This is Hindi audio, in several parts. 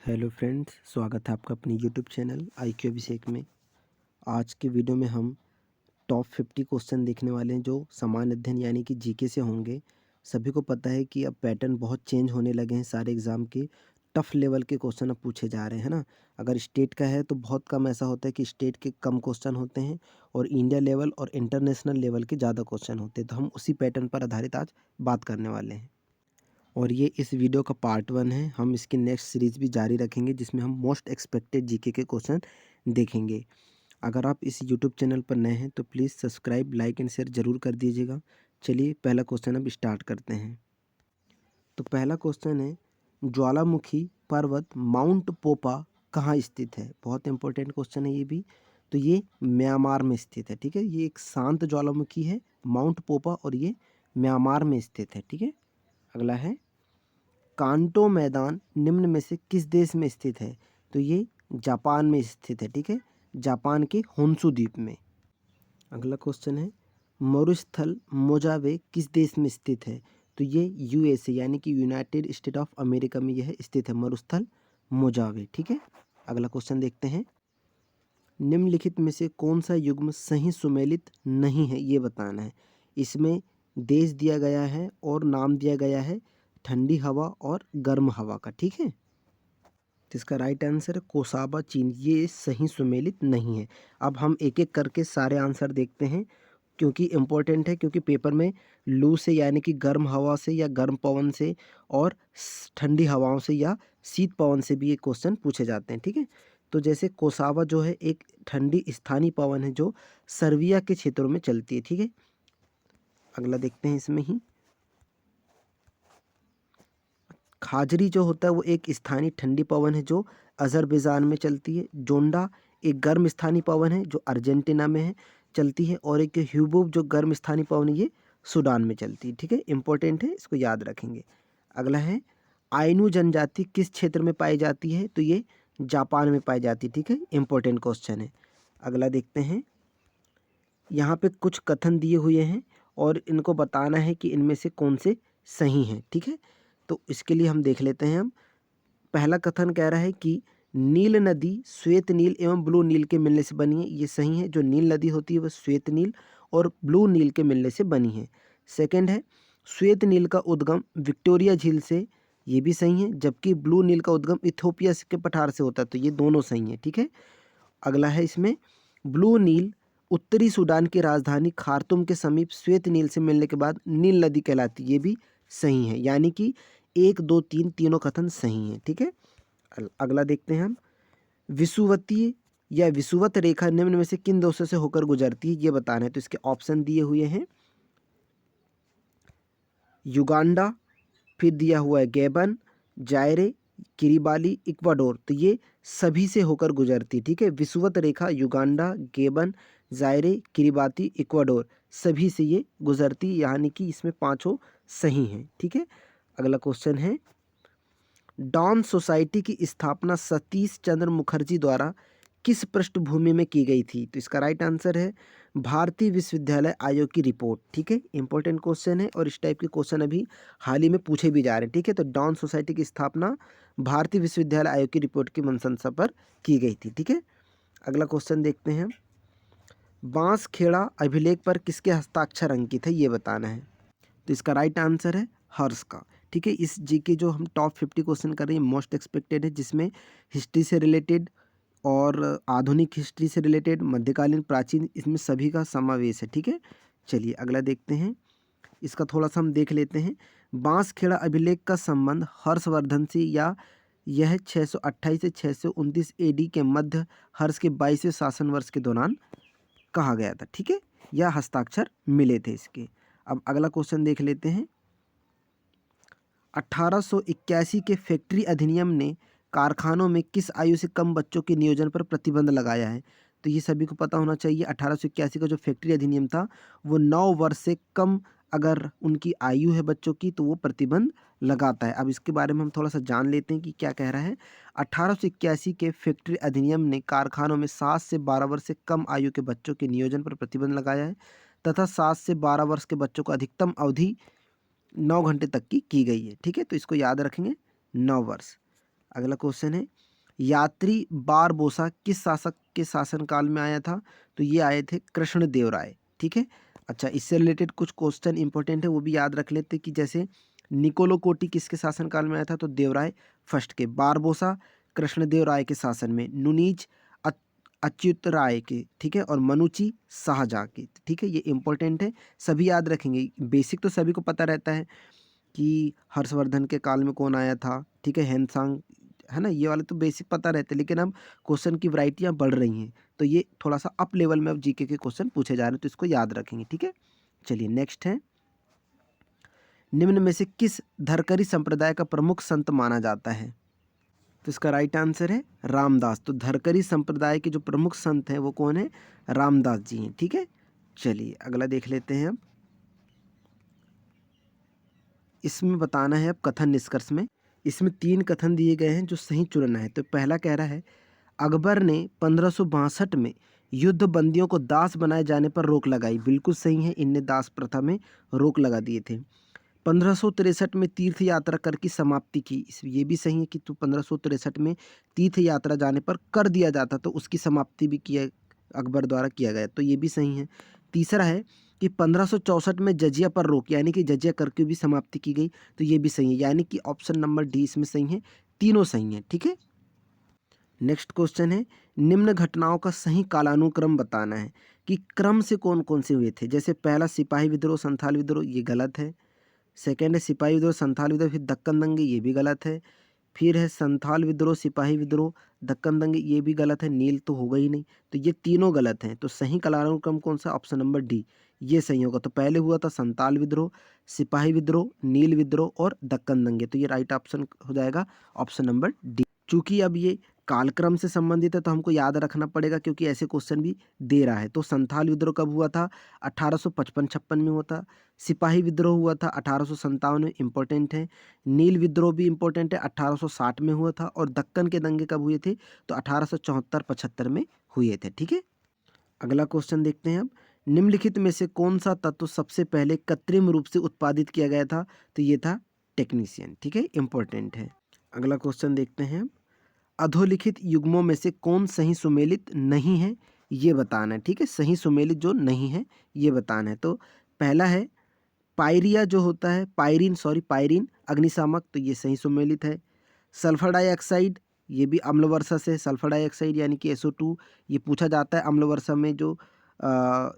हेलो फ्रेंड्स, स्वागत है आपका अपनी यूट्यूब चैनल IQ अभिषेक में। आज के वीडियो में हम टॉप 50 क्वेश्चन देखने वाले हैं जो सामान्य अध्ययन यानी कि जीके से होंगे। सभी को पता है कि अब पैटर्न बहुत चेंज होने लगे हैं, सारे एग्ज़ाम के टफ़ लेवल के क्वेश्चन अब पूछे जा रहे हैं, है ना। अगर स्टेट का है तो बहुत कम ऐसा होता है कि स्टेट के कम क्वेश्चन होते हैं और इंडिया लेवल और इंटरनेशनल लेवल के ज़्यादा क्वेश्चन होते हैं। तो हम उसी पैटर्न पर आधारित आज बात करने वाले हैं और ये इस वीडियो का पार्ट 1 है। हम इसकी नेक्स्ट सीरीज़ भी जारी रखेंगे जिसमें हम मोस्ट एक्सपेक्टेड जीके के क्वेश्चन देखेंगे। अगर आप इस यूट्यूब चैनल पर नए हैं तो please subscribe, like and share ज़रूर कर दीजिएगा। चलिए पहला क्वेश्चन अब स्टार्ट करते हैं। तो पहला क्वेश्चन है, ज्वालामुखी पर्वत माउंट पोपा कहाँ स्थित है? बहुत इंपॉर्टेंट क्वेश्चन है ये भी। तो ये म्यांमार में स्थित है, ठीक है। ये एक शांत ज्वालामुखी है माउंट पोपा और ये म्यांमार में स्थित है, ठीक है। अगला है, कांटो मैदान निम्न में से किस देश में स्थित है? तो ये जापान में स्थित है, ठीक है। जापान के होन्शु द्वीप में। अगला क्वेश्चन है, मरुस्थल मोजावे किस देश में स्थित है? तो ये USA यानी कि यूनाइटेड स्टेट ऑफ अमेरिका में यह स्थित है, मरुस्थल मोजावे, ठीक है। अगला क्वेश्चन देखते हैं, निम्नलिखित में से कौन सा युग्म सही सुमेलित नहीं है, ये बताना है। इसमें देश दिया गया है और नाम दिया गया है ठंडी हवा और गर्म हवा का, ठीक है। तो इसका राइट आंसर है कोसाबा चीन, ये सही सुमेलित नहीं है। अब हम एक एक करके सारे आंसर देखते हैं क्योंकि इम्पोर्टेंट है, क्योंकि पेपर में लू से यानी कि गर्म हवा से या गर्म पवन से और ठंडी हवाओं से या शीत पवन से भी ये क्वेश्चन पूछे जाते हैं, ठीक है। तो जैसे कोसावा जो है एक ठंडी स्थानीय पवन है जो सर्बिया के क्षेत्रों में चलती है, ठीक है। अगला देखते हैं इसमें ही, खाजरी जो होता है वो एक स्थानीय ठंडी पवन है जो अज़रबैजान में चलती है। जोंडा एक गर्म स्थानीय पवन है जो अर्जेंटीना में है चलती है, और एक ह्यूबुब जो गर्म स्थानीय पवन है ये सूडान में चलती है, ठीक है। इंपॉर्टेंट है, इसको याद रखेंगे। अगला है, आइनू जनजाति किस क्षेत्र में पाई जाती है? तो ये जापान में पाई जाती है, ठीक है। इंपॉर्टेंट क्वेश्चन है। अगला देखते हैं, यहाँ पे कुछ कथन दिए हुए हैं और इनको बताना है कि इनमें से कौन से सही हैं, ठीक है। तो इसके लिए हम देख लेते हैं। हम पहला कथन कह रहा है कि नील नदी श्वेत नील एवं ब्लू नील के मिलने से बनी है, ये सही है। जो नील नदी होती है वह श्वेत नील और ब्लू नील के मिलने से बनी है। सेकंड है, श्वेत नील का उद्गम विक्टोरिया झील से, ये भी सही है। जबकि ब्लू नील का उद्गम इथोपिया के पठार से होता है, तो ये दोनों सही है, ठीक है। अगला है इसमें, ब्लू नील उत्तरी सूडान की राजधानी खार्तूम के समीप श्वेत नील से मिलने के बाद नील नदी कहलाती है, ये भी सही है। यानी कि 1, 2, 3 तीनों कथन सही हैं, ठीक है। अगला देखते हैं हम, विषुवतीय या विषुवत रेखा निम्न में से किन देशों से होकर गुजरती है, ये बताना है। तो इसके ऑप्शन दिए हुए हैं, युगांडा, फिर दिया हुआ है गैबन, जायरे, किरिबाली, इक्वाडोर। तो ये सभी से होकर गुजरती, ठीक है। विषुवत रेखा युगांडा, गेबन, जायरे, किरिबाती, इक्वाडोर सभी से ये गुजरती, यानी कि इसमें पांचों सही हैं, ठीक है। अगला क्वेश्चन है, डॉन सोसाइटी की स्थापना सतीश चंद्र मुखर्जी द्वारा किस पृष्ठभूमि में की गई थी? तो इसका राइट आंसर है भारतीय विश्वविद्यालय आयोग की रिपोर्ट, ठीक है। इंपॉर्टेंट क्वेश्चन है और इस टाइप के क्वेश्चन अभी हाल ही में पूछे भी जा रहे हैं, ठीक है। तो डॉन सोसाइटी की स्थापना भारतीय विश्वविद्यालय आयोग की रिपोर्ट की अनुशंसा पर की गई थी, ठीक है। अगला क्वेश्चन देखते हैं, बांसखेड़ा अभिलेख पर किसके हस्ताक्षर अंकित है, ये बताना है। तो इसका राइट आंसर है हर्ष का, ठीक है। इस जीके जो हम टॉप 50 क्वेश्चन कर रहे हैं मोस्ट एक्सपेक्टेड है, जिसमें हिस्ट्री से रिलेटेड और आधुनिक हिस्ट्री से रिलेटेड, मध्यकालीन, प्राचीन, इसमें सभी का समावेश है, ठीक है। चलिए अगला देखते हैं, इसका थोड़ा सा हम देख लेते हैं। बांसखेड़ा अभिलेख का संबंध हर्षवर्धन से, या यह 628 से 629 AD के मध्य हर्ष के 22वें शासन वर्ष के दौरान कहा गया था, ठीक है, या हस्ताक्षर मिले थे इसके। अब अगला क्वेश्चन देख लेते हैं, 1881 के फैक्ट्री अधिनियम ने कारखानों में किस आयु से कम बच्चों के नियोजन पर प्रतिबंध लगाया है? तो ये सभी को पता होना चाहिए। 1881 का जो फैक्ट्री अधिनियम था वो 9 वर्ष से कम अगर उनकी आयु है बच्चों की तो वो प्रतिबंध लगाता है। अब इसके बारे में हम थोड़ा सा जान लेते हैं कि क्या कह रहा है। 1881 के फैक्ट्री अधिनियम ने कारखानों में 7 से 12 वर्ष से कम आयु के बच्चों के नियोजन पर प्रतिबंध लगाया है तथा 7 से 12 वर्ष के बच्चों को अधिकतम अवधि 9 घंटे तक की गई है, ठीक है। तो इसको याद रखेंगे, 9 वर्ष। अगला क्वेश्चन है, यात्री बारबोसा किस शासक के शासनकाल में आया था? तो ये आए थे कृष्णदेव राय। ठीक है। अच्छा, इससे रिलेटेड कुछ क्वेश्चन इंपॉर्टेंट है वो भी याद रख लेते कि जैसे निकोलो कोटी किसके शासनकाल में आया था? तो देवराय फर्स्ट के। बारबोसा कृष्णदेव राय के शासन में। नुनीज अच्युत राय के। ठीक है। और मनुची शाहजहाँ के। ठीक है, ये इंपॉर्टेंट है, सभी याद रखेंगे। बेसिक तो सभी को पता रहता है कि हर्षवर्धन के काल में कौन आया था। ठीक है, हेनसांग, है ना, ये वाले तो बेसिक पता रहते हैं, लेकिन अब क्वेश्चन की वैरायटियाँ बढ़ रही हैं तो ये थोड़ा सा अप लेवल में अब जीके के क्वेश्चन पूछे जा रहे हैं, तो इसको याद रखेंगे। ठीक है, चलिए नेक्स्ट है, निम्न में से किस धरकरी संप्रदाय का प्रमुख संत माना जाता है? तो इसका राइट आंसर है रामदास। तो धरकरी संप्रदाय के जो प्रमुख संत हैं वो कौन है? रामदास जी हैं। ठीक है, चलिए अगला देख लेते हैं। अब इसमें बताना है अब कथन निष्कर्ष में। इसमें 3 कथन दिए गए हैं जो सही चुनना है। तो पहला कह रहा है, अकबर ने 1562 में युद्ध बंदियों को दास बनाए जाने पर रोक लगाई। बिल्कुल सही है, इनने दास प्रथा में रोक लगा दिए थे। 1563 में तीर्थ यात्रा कर की समाप्ति की। ये भी सही है कि तो 1563 में तीर्थ यात्रा जाने पर कर दिया जाता तो उसकी समाप्ति भी किया अकबर द्वारा किया गया, तो ये भी सही है। तीसरा है कि 1564 में जजिया पर रोक, यानी कि जजिया कर की भी समाप्ति की गई, तो ये भी सही है, यानी कि ऑप्शन नंबर डी इसमें सही है। तीनों सही हैं। ठीक है, नेक्स्ट क्वेश्चन है, निम्न घटनाओं का सही कालानुक्रम बताना है कि क्रम से कौन कौन से हुए थे। जैसे पहला सिपाही विद्रोह संथाल विद्रोह, ये गलत है। सेकेंड है सिपाही विद्रोह संथाल विद्रोह फिर दक्कन दंगे, ये भी गलत है। फिर है संथाल विद्रोह सिपाही विद्रोह दक्कन दंगे, ये भी गलत है। नील तो होगा ही नहीं, तो ये तीनों गलत हैं। तो सही कालानुक्रम कौन सा? ऑप्शन नंबर डी, ये सही होगा। तो पहले हुआ था संथाल विद्रोह, सिपाही विद्रोह, नील विद्रोह और दक्कन दंगे, तो ये राइट ऑप्शन हो जाएगा ऑप्शन नंबर डी। चूंकि अब ये कालक्रम से संबंधित है तो हमको याद रखना पड़ेगा, क्योंकि ऐसे क्वेश्चन भी दे रहा है। तो संथाल विद्रोह कब हुआ था? 1855-56 में हुआ था। सिपाही विद्रोह हुआ था 1857 में, इंपॉर्टेंट है। नील विद्रोह भी इंपॉर्टेंट है, 1860 में हुआ था। और दक्कन के दंगे कब हुए थे? तो 1874-75 में हुए थे। ठीक है, अगला क्वेश्चन देखते हैं अब, निम्नलिखित में से कौन सा तत्व सबसे पहले कृत्रिम रूप से उत्पादित किया गया था? तो ये था टेक्नीशियन। ठीक है, इंपॉर्टेंट है। अगला क्वेश्चन देखते हैं, अधोलिखित युग्मों में से कौन सही सुमेलित नहीं है, ये बताना है। ठीक है, सही सुमेलित जो नहीं है ये बताना है। तो पहला है पायरिया जो होता है, पायरीन अग्निशामक, तो ये सही सुमेलित है। सल्फर डाइऑक्साइड, ये भी अम्ल वर्षा से, सल्फर डाइऑक्साइड यानी कि SO2, ये पूछा जाता है अम्ल वर्षा में जो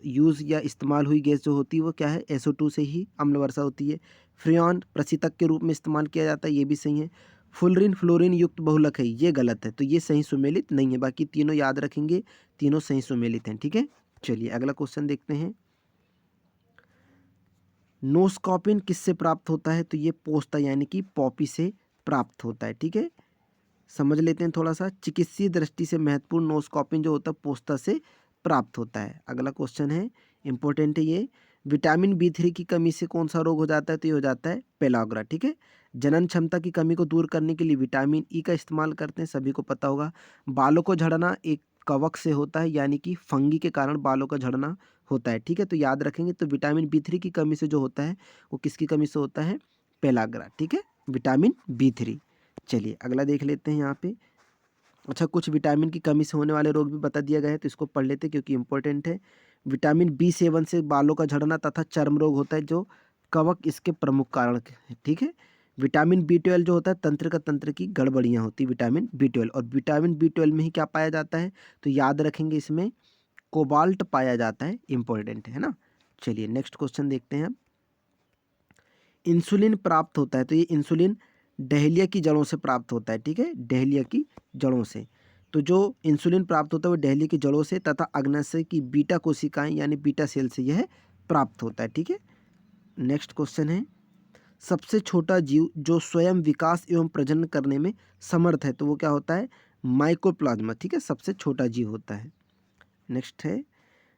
यूज़ या इस्तेमाल हुई गैस जो होती है वो क्या है? SO2 से ही अम्ल वर्षा होती है। फ्रेऑन प्रशीतक के रूप में इस्तेमाल किया जाता है, ये भी सही है। फुलरिन फ्लोरीन युक्त बहुलक है, ये गलत है, तो ये सही सुमेलित नहीं है। बाकी तीनों याद रखेंगे, तीनों सही सुमेलित हैं। ठीक है, चलिए अगला क्वेश्चन देखते हैं, नोस्कॉपिन किससे प्राप्त होता है? तो ये पोस्ता यानी कि पॉपी से प्राप्त होता है। ठीक है, समझ लेते हैं थोड़ा सा। चिकित्सीय दृष्टि से महत्वपूर्ण नोस्कॉपिन जो होता है पोस्ता से प्राप्त होता है। अगला क्वेश्चन है, इंपॉर्टेंट है ये, विटामिन B3 की कमी से कौन सा रोग हो जाता है? तो ये हो जाता है पेलाग्रा। ठीक है, जनन क्षमता की कमी को दूर करने के लिए विटामिन E का इस्तेमाल करते हैं, सभी को पता होगा। बालों को झड़ना एक कवक से होता है, यानी कि फंगी के कारण बालों का झड़ना होता है। ठीक है, तो याद रखेंगे। तो विटामिन B3 की कमी से जो होता है वो किसकी कमी से होता है? पेलाग्रा। ठीक है, विटामिन B3। चलिए अगला देख लेते हैं यहाँ पे। अच्छा, कुछ विटामिन की कमी से होने वाले रोग भी बता दिया गया है, तो इसको पढ़ लेते हैं क्योंकि इंपॉर्टेंट है। विटामिन B7 से बालों का झड़ना तथा चर्म रोग होता है, जो कवक इसके प्रमुख कारण है। ठीक है, विटामिन B12 जो होता है तंत्र की गड़बड़ियाँ होती है विटामिन B12, और विटामिन B12 में ही क्या पाया जाता है? तो याद रखेंगे इसमें कोबाल्ट पाया जाता है, इंपॉर्टेंट है ना। चलिए नेक्स्ट क्वेश्चन देखते हैं। इंसुलिन प्राप्त होता है, तो ये इंसुलिन डहेलिया की जड़ों से प्राप्त होता है। ठीक है, डहेलिया की जड़ों से। तो जो इंसुलिन प्राप्त होता है वो डहेलिया की जड़ों से तथा अग्नाशय की बीटा कोशिकाएं यानी बीटा सेल से यह प्राप्त होता है। ठीक है, नेक्स्ट क्वेश्चन है, सबसे छोटा जीव जो स्वयं विकास एवं प्रजनन करने में समर्थ है, तो वो क्या होता है? माइकोप्लाज्मा। ठीक है, सबसे छोटा जीव होता है। नेक्स्ट है,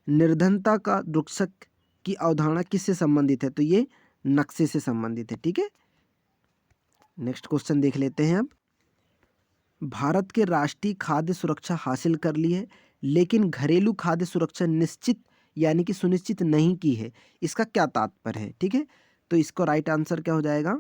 निर्धनता का दुष्क की अवधारणा किससे संबंधित है? तो ये नक्शे से संबंधित है। ठीक है, नेक्स्ट क्वेश्चन देख लेते हैं अब, भारत के राष्ट्रीय खाद्य सुरक्षा हासिल कर ली है लेकिन घरेलू खाद्य सुरक्षा निश्चित यानी कि सुनिश्चित नहीं की है, इसका क्या तात्पर्य है? ठीक है, तो इसको राइट आंसर क्या हो जाएगा?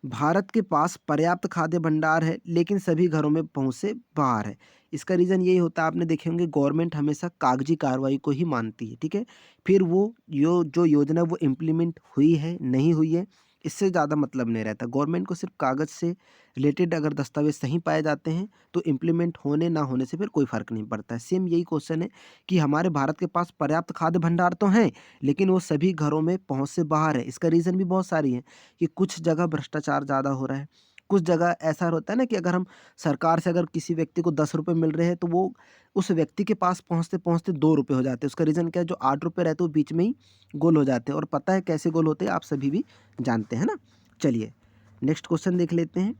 भारत के पास पर्याप्त खाद्य भंडार है लेकिन सभी घरों में पहुंच से बाहर है। इसका रीज़न यही होता है, आपने देखे होंगे गवर्नमेंट हमेशा कागजी कार्रवाई को ही मानती है, ठीक है। फिर वो जो योजना वो इम्प्लीमेंट हुई है नहीं हुई है, इससे ज़्यादा मतलब नहीं रहता। गवर्नमेंट को सिर्फ कागज़ से रिलेटेड अगर दस्तावेज सही पाए जाते हैं तो इम्प्लीमेंट होने ना होने से फिर कोई फ़र्क नहीं पड़ता है। सेम यही क्वेश्चन है कि हमारे भारत के पास पर्याप्त खाद्य भंडार तो हैं लेकिन वो सभी घरों में पहुँच से बाहर है। इसका रीज़न भी बहुत सारी है कि कुछ जगह भ्रष्टाचार ज़्यादा हो रहा है, कुछ जगह ऐसा होता है ना कि अगर हम सरकार से अगर किसी व्यक्ति को 10 रुपए मिल रहे हैं तो वो उस व्यक्ति के पास पहुँचते-पहुँचते 2 रुपए हो जाते हैं। उसका रीज़न क्या है, जो 8 रुपए रहते हैं वो बीच में ही गोल हो जाते हैं और पता है कैसे गोल होते हैं, आप सभी भी जानते हैं ना। चलिए नेक्स्ट क्वेश्चन देख लेते हैं।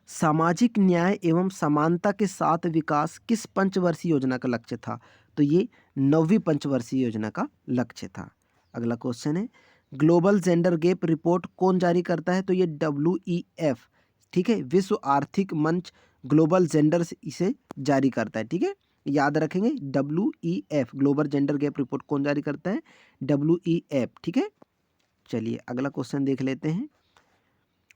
सामाजिक न्याय एवं समानता के साथ विकास किस पंचवर्षीय योजना का लक्ष्य था? तो ये 9वीं पंचवर्षीय योजना का लक्ष्य था। अगला क्वेश्चन है, ग्लोबल जेंडर गैप रिपोर्ट कौन जारी करता है? तो ये WEF, ठीक है, विश्व आर्थिक मंच ग्लोबल जेंडर इसे जारी करता है, ठीक है। याद रखेंगे WEF, global gender gap report कौन जारी करता है? WEF, ठीक है। चलिए अगला क्वेश्चन देख लेते हैं।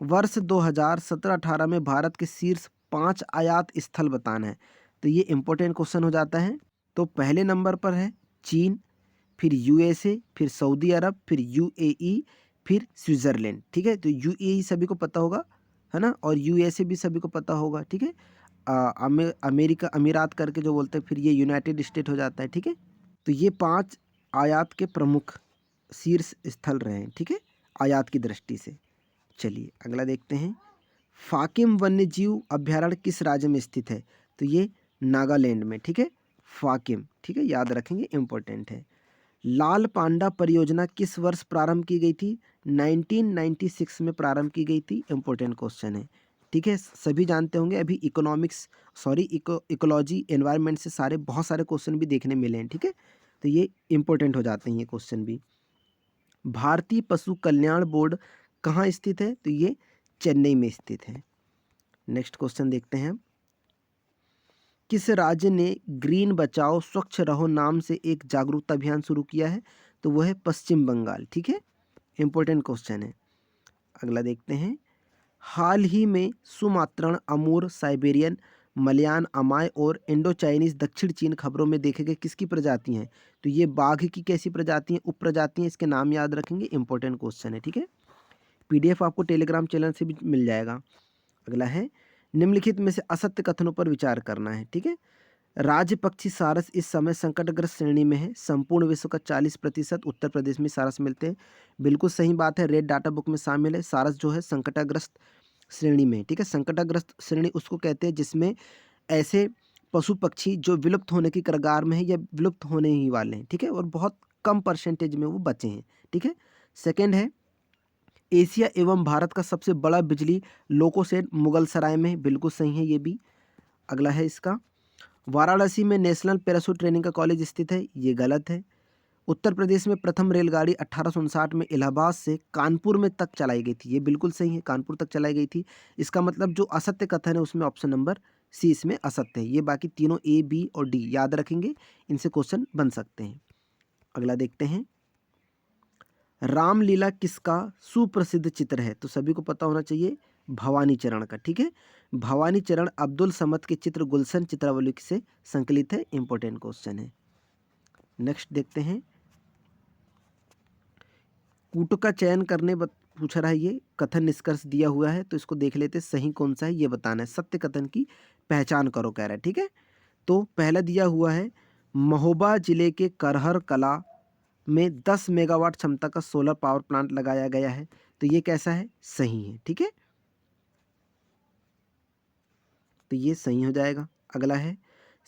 वर्ष 2017-18 में भारत के शीर्ष 5 आयात स्थल बताना है। तो ये इम्पोर्टेंट क्वेश्चन हो जाता है। तो पहले नंबर पर है चीन, फिर USA, फिर सऊदी अरब, फिर UAE, फिर स्विट्ज़रलैंड, ठीक है। तो UAE सभी को पता होगा, है ना, और USA भी सभी को पता होगा, ठीक है। अमेरिका अमीरात करके जो बोलते हैं, फिर ये यूनाइटेड स्टेट हो जाता है, ठीक है। तो ये 5 आयात के प्रमुख शीर्ष स्थल रहे हैं, ठीक है, आयात की दृष्टि से। चलिए अगला देखते हैं। फाकिम वन्यजीव अभयारण्य किस राज्य में स्थित है? तो ये नागालैंड में, ठीक है, फाकिम, ठीक है, याद रखेंगे, इंपॉर्टेंट है। लाल पांडा परियोजना किस वर्ष प्रारंभ की गई थी? 1996 में प्रारंभ की गई थी। इंपॉर्टेंट क्वेश्चन है, ठीक है, सभी जानते होंगे। अभी इकोलॉजी एनवायरनमेंट से बहुत सारे क्वेश्चन भी देखने मिले हैं, ठीक है, तो ये इंपॉर्टेंट हो जाते हैं ये क्वेश्चन भी। भारतीय पशु कल्याण बोर्ड कहाँ स्थित है? तो ये चेन्नई में स्थित है। नेक्स्ट क्वेश्चन देखते हैं। किस राज्य ने ग्रीन बचाओ स्वच्छ रहो नाम से एक जागरूकता अभियान शुरू किया है? तो वो है पश्चिम बंगाल, ठीक है, इंपॉर्टेंट क्वेश्चन है। अगला देखते हैं। हाल ही में सुमात्रान, अमूर, साइबेरियन, मलयान, अमाय और इंडो चाइनीज दक्षिण चीन खबरों में देखे गए किसकी प्रजाति हैं? तो ये बाघ की कैसी प्रजाति है? उप प्रजाति है, इसके नाम याद रखेंगे, इंपॉर्टेंट क्वेश्चन है, ठीक है। PDF आपको टेलीग्राम चैनल से भी मिल जाएगा। अगला है, निम्नलिखित में से असत्य कथनों पर विचार करना है, ठीक है। राज्य पक्षी सारस इस समय संकटग्रस्त श्रेणी में है। संपूर्ण विश्व का 40% उत्तर प्रदेश में सारस मिलते हैं। बिल्कुल सही बात है, रेड डाटा बुक में शामिल है। सारस जो है संकटग्रस्त श्रेणी में, ठीक है। संकटग्रस्त श्रेणी उसको कहते हैं जिसमें ऐसे पशु पक्षी जो विलुप्त होने की कगार में है या विलुप्त होने ही वाले हैं, ठीक है, और बहुत कम परसेंटेज में वो बचे हैं, ठीक है। सेकेंड है, एशिया एवं भारत का सबसे बड़ा बिजली लोकोशेड मुगलसराय में, बिल्कुल सही है ये भी। अगला है इसका, वाराणसी में नेशनल पैराशूट ट्रेनिंग का कॉलेज स्थित है, ये गलत है। उत्तर प्रदेश में प्रथम रेलगाड़ी 1859 में इलाहाबाद से कानपुर में तक चलाई गई थी, ये बिल्कुल सही है, कानपुर तक चलाई गई थी। इसका मतलब जो असत्य कथन है उसमें ऑप्शन नंबर सी इसमें असत्य है। ये बाकी तीनों A, B और D याद रखेंगे, इनसे क्वेश्चन बन सकते हैं। अगला देखते हैं। रामलीला किसका सुप्रसिद्ध चित्र है? तो सभी को पता होना चाहिए, भवानी चरण का, ठीक है। भवानी चरण अब्दुल समद के चित्र गुलशन चित्रावली से संकलित है। इंपॉर्टेंट क्वेश्चन है। नेक्स्ट देखते हैं। कूट का चयन करने पूछ रहा है, ये कथन निष्कर्ष दिया हुआ है तो इसको देख लेते हैं, सही कौन सा है ये बताना है। सत्य कथन की पहचान करो कह रहा है, ठीक है। तो पहला दिया हुआ है, महोबा जिले के करहर कला में 10 मेगावाट क्षमता का सोलर पावर प्लांट लगाया गया है। तो ये कैसा है? सही है, ठीक है, तो ये सही हो जाएगा। अगला है,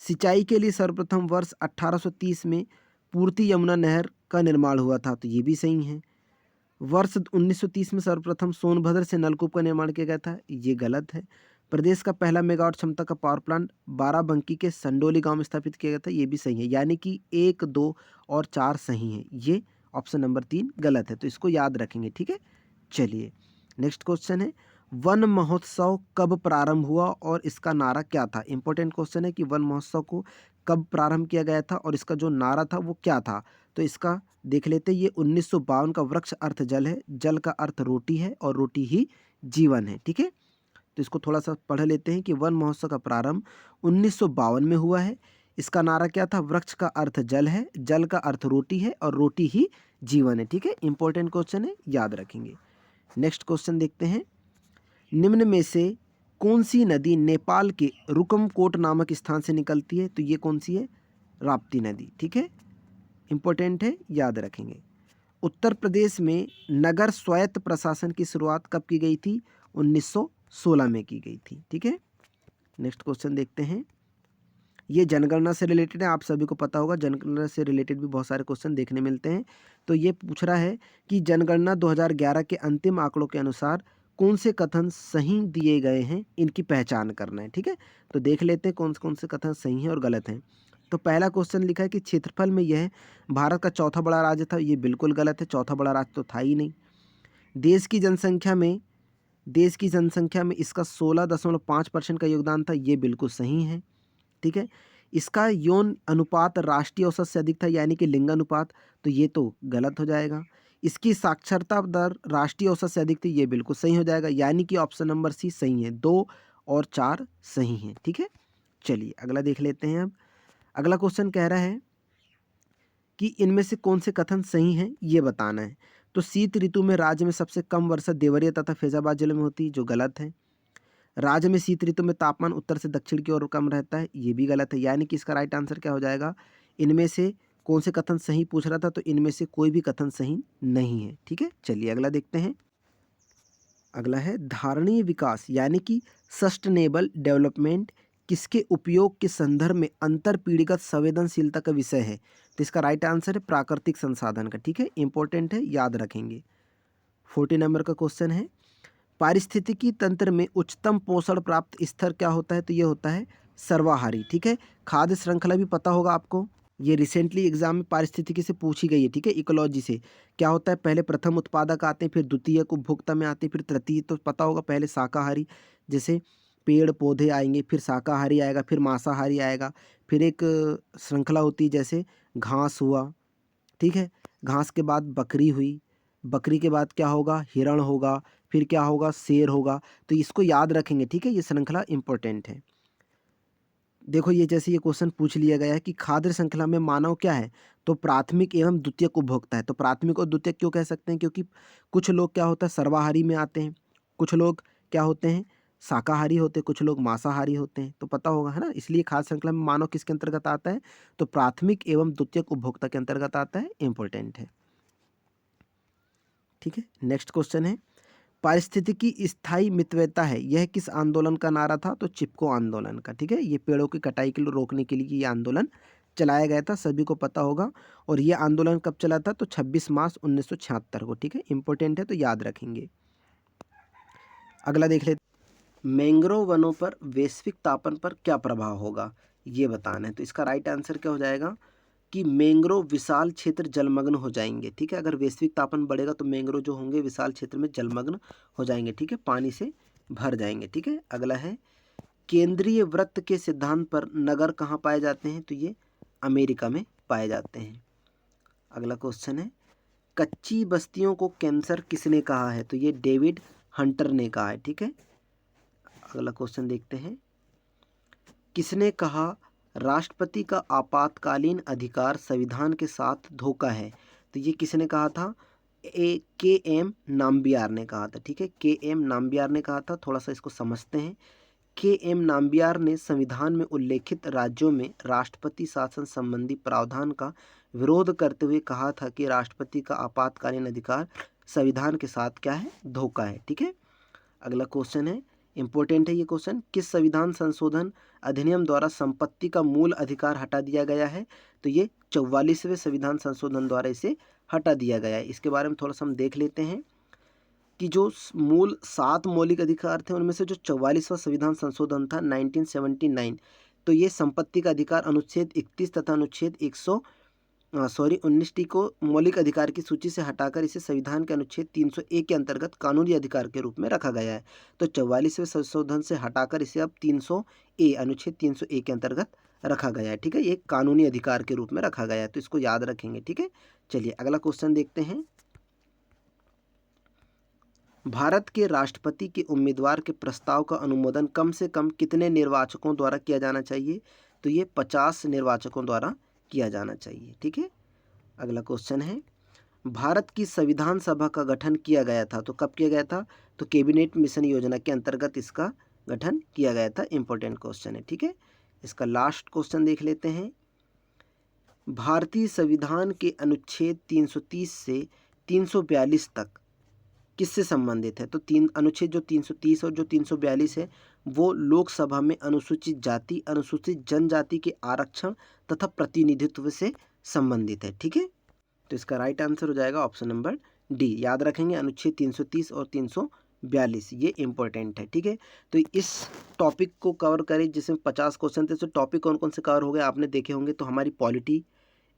सिंचाई के लिए सर्वप्रथम वर्ष 1830 में पूर्ति यमुना नहर का निर्माण हुआ था। तो ये भी सही है। वर्ष 1930 में सर्वप्रथम सोनभद्र से नलकूप का निर्माण किया गया था, ये गलत है। प्रदेश का पहला मेगावाट क्षमता का पावर प्लांट बाराबंकी के संडोली गांव में स्थापित किया गया था, ये भी सही है। यानी कि 1, 2 और 4 सही हैं, ये ऑप्शन नंबर 3 गलत है, तो इसको याद रखेंगे, ठीक है। चलिए नेक्स्ट क्वेश्चन है, वन महोत्सव कब प्रारंभ हुआ और इसका नारा क्या था? इंपॉर्टेंट क्वेश्चन है कि वन महोत्सव को कब प्रारंभ किया गया था और इसका जो नारा था वो क्या था? तो इसका देख लेते हैं। ये 1952 का। वृक्ष अर्थ जल है, जल का अर्थ रोटी है और रोटी ही जीवन है। ठीक है, तो इसको थोड़ा सा पढ़ लेते हैं कि वन महोत्सव का प्रारंभ 1952 में हुआ है। इसका नारा क्या था? वृक्ष का अर्थ जल है, जल का अर्थ रोटी है और रोटी ही जीवन है। ठीक है, इंपॉर्टेंट क्वेश्चन है, याद रखेंगे। नेक्स्ट क्वेश्चन देखते हैं, निम्न में से कौन सी नदी नेपाल के रुकमकोट नामक स्थान से निकलती है? तो ये कौन सी है? राप्ती नदी। ठीक है, इंपॉर्टेंट है, याद रखेंगे। उत्तर प्रदेश में नगर स्वायत्त प्रशासन की शुरुआत कब की गई थी? 1916 में की गई थी। ठीक है, नेक्स्ट क्वेश्चन देखते हैं, ये जनगणना से रिलेटेड है, आप सभी को पता होगा जनगणना से रिलेटेड भी बहुत सारे क्वेश्चन देखने मिलते हैं। तो ये पूछ रहा है कि जनगणना 2011 के अंतिम आंकड़ों के अनुसार कौन से कथन सही दिए गए हैं, इनकी पहचान करना है। ठीक है, तो देख लेते हैं कौन से कथन सही हैं और गलत हैं। तो पहला क्वेश्चन लिखा है कि क्षेत्रफल में यह भारत का चौथा बड़ा राज्य था। ये बिल्कुल गलत है, चौथा बड़ा राज्य तो था ही नहीं। देश की जनसंख्या में इसका 16.5% का योगदान था। ये बिल्कुल सही है। ठीक है, इसका यौन अनुपात राष्ट्रीय औसत से अधिक था, यानी कि लिंगानुपात, तो ये तो गलत हो जाएगा। इसकी साक्षरता दर राष्ट्रीय औसत से अधिक थी, ये बिल्कुल सही हो जाएगा, यानी कि ऑप्शन नंबर सी सही है। 2 और 4 सही हैं। ठीक है, चलिए अगला देख लेते हैं। अब अगला क्वेश्चन कह रहा है कि इनमें से कौन से कथन सही हैं, ये बताना है। तो शीत ऋतु में राज्य में सबसे कम वर्षा देवरिया तथा फैजाबाद जिले में होती है, जो गलत है। राज्य में शीत ऋतु में तापमान उत्तर से दक्षिण की ओर कम रहता है, ये भी गलत है, यानी कि इसका राइट आंसर क्या हो जाएगा? इनमें से कौन से कथन सही पूछ रहा था, तो इनमें से कोई भी कथन सही नहीं है। ठीक है, चलिए अगला देखते हैं। अगला है धारणीय विकास यानी कि सस्टेनेबल डेवलपमेंट किसके उपयोग के संदर्भ में अंतर पीढ़ीगत संवेदनशीलता का विषय है? तो इसका राइट आंसर है प्राकृतिक संसाधन का। ठीक है, इंपॉर्टेंट है, याद रखेंगे। 40 नंबर का क्वेश्चन है, पारिस्थितिकी तंत्र में उच्चतम पोषण प्राप्त स्तर क्या होता है? तो ये होता है सर्वाहारी। ठीक है, खाद्य श्रृंखला भी पता होगा आपको, ये रिसेंटली एग्जाम में पारिस्थितिकी से पूछी गई है। ठीक है, इकोलॉजी से क्या होता है? पहले प्रथम उत्पादक आते हैं, फिर द्वितीयक उपभोक्ता में आते हैं, फिर तृतीय, तो पता होगा पहले शाकाहारी, जैसे पेड़ पौधे आएंगे, फिर शाकाहारी आएगा, फिर मांसाहारी आएगा, फिर एक श्रृंखला होती है जैसे घास हुआ। ठीक है, घास के बाद बकरी हुई, बकरी के बाद क्या होगा? हिरण होगा, फिर क्या होगा? शेर होगा। तो इसको याद रखेंगे। ठीक है, ये श्रृंखला इंपॉर्टेंट है। देखो ये जैसे ये क्वेश्चन पूछ लिया गया है कि खाद्य श्रृंखला में मानव क्या है? तो प्राथमिक एवं द्वितीयक उपभोक्ता है। तो प्राथमिक और द्वितीयक क्यों कह सकते हैं? क्योंकि कुछ लोग क्या होता है सर्वाहारी में आते हैं, कुछ लोग क्या होते हैं शाकाहारी होते हैं, कुछ लोग मांसाहारी होते हैं, तो पता होगा है ना। इसलिए खाद्य श्रृंखला में मानव किसके अंतर्गत आता है? तो प्राथमिक एवं द्वितीयक उपभोक्ता के अंतर्गत आता है, इंपॉर्टेंट है। ठीक है, नेक्स्ट क्वेश्चन है, पारिस्थितिकी स्थायी मितव्ययता है, यह किस आंदोलन का नारा था? तो चिपको आंदोलन का। ठीक है, ये पेड़ों की कटाई के लिए रोकने के लिए ये आंदोलन चलाया गया था, सभी को पता होगा। और ये आंदोलन कब चला था? तो 26 मार्च 1976 को। ठीक है, इंपॉर्टेंट है, तो याद रखेंगे। अगला देख लेते, मैंग्रोव वनों पर वैश्विक तापन पर क्या प्रभाव होगा, ये बताना है। तो इसका राइट आंसर क्या हो जाएगा कि मैंग्रोव विशाल क्षेत्र जलमग्न हो जाएंगे। ठीक है, अगर वैश्विक तापन बढ़ेगा तो मैंग्रोव जो होंगे विशाल क्षेत्र में जलमग्न हो जाएंगे। ठीक है, पानी से भर जाएंगे। ठीक है, अगला है, केंद्रीय वृत्त के सिद्धांत पर नगर कहाँ पाए जाते हैं? तो ये अमेरिका में पाए जाते हैं। अगला क्वेश्चन है, कच्ची बस्तियों को कैंसर किसने कहा है? तो ये डेविड हंटर ने कहा है। ठीक है, अगला क्वेश्चन देखते हैं, किसने कहा राष्ट्रपति का आपातकालीन अधिकार संविधान के साथ धोखा है? तो ये किसने कहा था? के.एम. नाम्बियार ने कहा था। ठीक है, के.एम. नाम्बियार ने कहा था। थोड़ा सा इसको समझते हैं। के.एम. नाम्बियार ने संविधान में उल्लेखित राज्यों में राष्ट्रपति शासन संबंधी प्रावधान का विरोध करते हुए कहा था कि राष्ट्रपति का आपातकालीन अधिकार संविधान के साथ क्या है? धोखा है। ठीक है, अगला क्वेश्चन है, इंपॉर्टेंट है ये क्वेश्चन, किस संविधान संशोधन अधिनियम द्वारा संपत्ति का मूल अधिकार हटा दिया गया है? तो ये 44वें संविधान संशोधन द्वारा इसे हटा दिया गया है। इसके बारे में थोड़ा सा हम देख लेते हैं कि जो मूल 7 मौलिक अधिकार थे उनमें से जो 44वां संविधान संशोधन था 1979, तो ये संपत्ति का अधिकार अनुच्छेद 31 तथा अनुच्छेद 19 टी को मौलिक अधिकार की सूची से हटाकर इसे संविधान के अनुच्छेद 301 के अंतर्गत कानूनी अधिकार के रूप में रखा गया है। तो 44वें संशोधन से हटाकर इसे अब 300 अनुच्छेद 301 के अंतर्गत रखा गया है। ठीक है, ये कानूनी अधिकार के रूप में रखा गया है, तो इसको याद रखेंगे। ठीक है, चलिए अगला क्वेश्चन देखते हैं। भारत के राष्ट्रपति के उम्मीदवार के प्रस्ताव का अनुमोदन कम से कम कितने निर्वाचकों द्वारा किया जाना चाहिए? तो ये 50 निर्वाचकों द्वारा किया जाना चाहिए। ठीक है। अगला क्वेश्चन है, भारत की संविधान सभा का गठन किया गया था, तो कब किया गया था? तो कैबिनेट मिशन योजना के अंतर्गत इसका गठन किया गया था। इंपॉर्टेंट क्वेश्चन है। ठीक है। इसका लास्ट क्वेश्चन देख लेते हैं। भारतीय संविधान के अनुच्छेद 330 से 342 तक किससे संबंधित है? तो तीन अनुच्छेद जो 330 और जो 342 है वो लोकसभा में अनुसूचित जाति, अनुसूचित जनजाति के आरक्षण तथा प्रतिनिधित्व से संबंधित है। ठीक है। तो इसका राइट आंसर हो जाएगा ऑप्शन नंबर डी। याद रखेंगे अनुच्छेद 330 और 342, ये इंपॉर्टेंट है। ठीक है। तो इस टॉपिक को कवर करें जिसमें 50 क्वेश्चन थे। तो टॉपिक कौन कौन से कवर हो गए आपने देखे होंगे। तो हमारी पॉलिटी,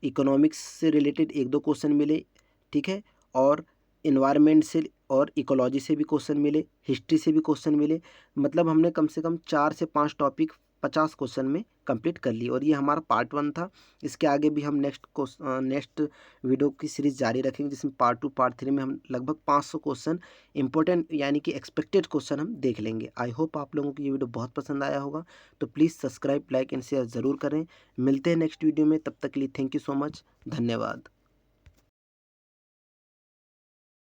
इकोनॉमिक्स से रिलेटेड 1-2 क्वेश्चन मिले। ठीक है। और इन्वायरमेंट से और इकोलॉजी से भी क्वेश्चन मिले, हिस्ट्री से भी क्वेश्चन मिले। मतलब हमने कम से कम 4 से 5 टॉपिक 50 क्वेश्चन में कंप्लीट कर ली। और ये हमारा पार्ट 1 था। इसके आगे भी हम नेक्स्ट वीडियो की सीरीज जारी रखेंगे जिसमें पार्ट 2 पार्ट 3 में हम लगभग 500 क्वेश्चन इंपॉर्टेंट यानी कि एक्सपेक्टेड क्वेश्चन हम देख लेंगे। आई होप आप लोगों को ये वीडियो बहुत पसंद आया होगा। तो please subscribe, like and share ज़रूर करें। मिलते हैं नेक्स्ट वीडियो में, तब तक के लिए थैंक यू सो मच। धन्यवाद।